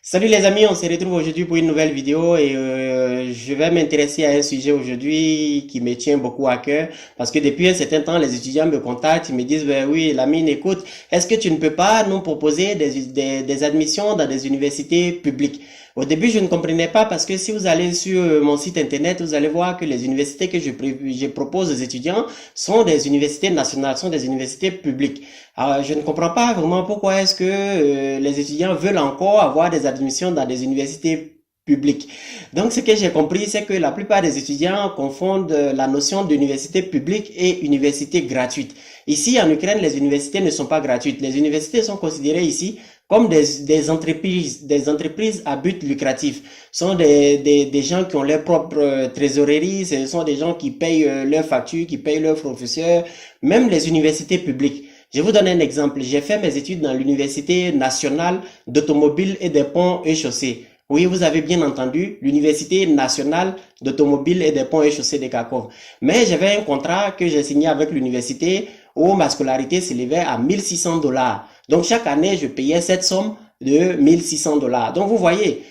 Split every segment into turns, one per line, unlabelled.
Salut les amis, on se retrouve aujourd'hui pour une nouvelle vidéo et je vais m'intéresser à un sujet aujourd'hui qui me tient beaucoup à cœur parce que depuis un certain temps, les étudiants me contactent, ils me disent, ben oui, Lamine, écoute, est-ce que tu ne peux pas nous proposer des admissions dans des universités publiques? Au début, je ne comprenais pas parce que si vous allez sur mon site internet, vous allez voir que les universités que je propose aux étudiants sont des universités nationales, sont des universités publiques. Alors, je ne comprends pas vraiment pourquoi est-ce que les étudiants veulent encore avoir des admissions dans des universités publiques. Donc, ce que j'ai compris, c'est que la plupart des étudiants confondent la notion d'université publique et université gratuite. Ici, en Ukraine, les universités ne sont pas gratuites. Les universités sont considérées ici comme des entreprises à but lucratif. Ce sont des gens qui ont leur propre trésorerie, ce sont des gens qui payent leurs factures, qui payent leurs professeurs, même les universités publiques. Je vous donne un exemple. J'ai fait mes études dans l'Université nationale d'automobile et des ponts et chaussées. Oui, vous avez bien entendu, l'Université nationale d'automobile et des ponts et chaussées de Kharkov. Mais j'avais un contrat que j'ai signé avec l'université où ma scolarité s'élevait à 1600 $. Donc chaque année, je payais cette somme de 1600 $. Donc vous voyez,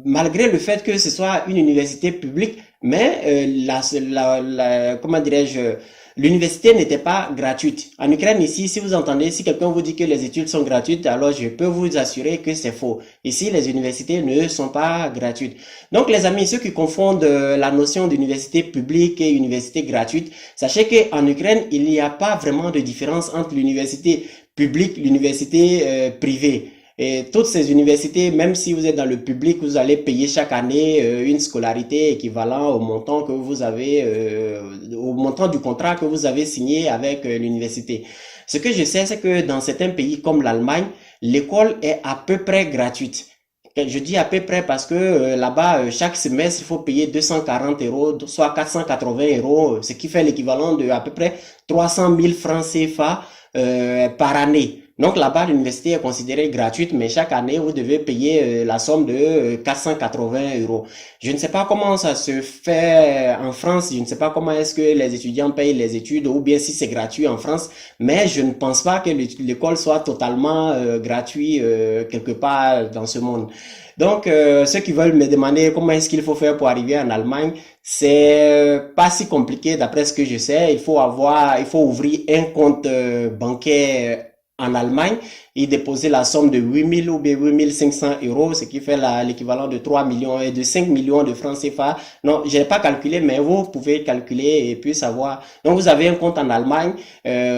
malgré le fait que ce soit une université publique, mais comment dirais-je, l'université n'était pas gratuite. En Ukraine, ici, si vous entendez, si quelqu'un vous dit que les études sont gratuites, alors je peux vous assurer que c'est faux. Ici, les universités ne sont pas gratuites. Donc, les amis, ceux qui confondent la notion d'université publique et université gratuite, sachez qu'en Ukraine, il n'y a pas vraiment de différence entre l'université publique et l'université privée. Et toutes ces universités, même si vous êtes dans le public, vous allez payer chaque année une scolarité équivalente au montant que vous avez, au montant du contrat que vous avez signé avec l'université. Ce que je sais, c'est que dans certains pays comme l'Allemagne, l'école est à peu près gratuite. Et je dis à peu près parce que là-bas, chaque semestre, il faut payer 240 €, soit 480 €, ce qui fait l'équivalent de à peu près 300 000 francs CFA par année. Donc là-bas, l'université est considérée gratuite, mais chaque année, vous devez payer la somme de 480 €. Je ne sais pas comment ça se fait en France, je ne sais pas comment est-ce que les étudiants payent les études ou bien si c'est gratuit en France, mais je ne pense pas que l'école soit totalement gratuite quelque part dans ce monde. Donc, ceux qui veulent me demander comment est-ce qu'il faut faire pour arriver en Allemagne, c'est pas si compliqué d'après ce que je sais. Il faut ouvrir un compte bancaire en Allemagne et déposer la somme de 8 000 ou bien 8 500 €, ce qui fait l'équivalent de 3 millions et de 5 millions de francs CFA. Non, je n'ai pas calculé, mais vous pouvez calculer et puis savoir. Donc, vous avez un compte en Allemagne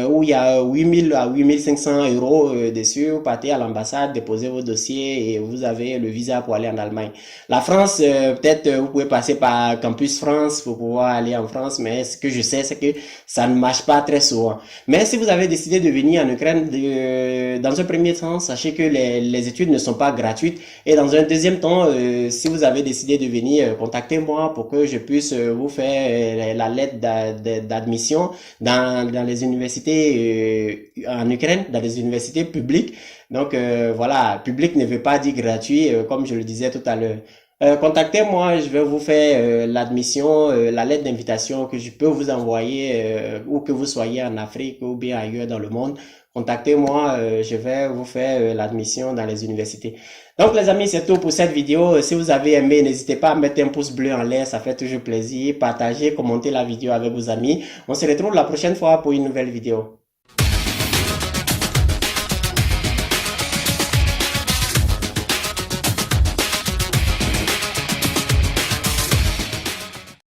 où il y a 8 000 à 8 500 € dessus. Vous partez à l'ambassade, déposez vos dossiers et vous avez le visa pour aller en Allemagne. La France, peut-être vous pouvez passer par Campus France pour pouvoir aller en France, mais ce que je sais, c'est que ça ne marche pas très souvent. Mais si vous avez décidé de venir en Ukraine, dans un premier temps, sachez que les études ne sont pas gratuites. Et dans un deuxième temps, si vous avez décidé de venir, contactez-moi pour que je puisse vous faire la lettre d'admission dans les universités en Ukraine, dans les universités publiques. Donc voilà, public ne veut pas dire gratuit, comme je le disais tout à l'heure. Contactez-moi, je vais vous faire l'admission, la lettre d'invitation que je peux vous envoyer où que vous soyez en Afrique ou bien ailleurs dans le monde. Contactez-moi, je vais vous faire l'admission dans les universités. Donc les amis, c'est tout pour cette vidéo. Si vous avez aimé, n'hésitez pas à mettre un pouce bleu en l'air, ça fait toujours plaisir. Partagez, commentez la vidéo avec vos amis. On se retrouve la prochaine fois pour une nouvelle vidéo.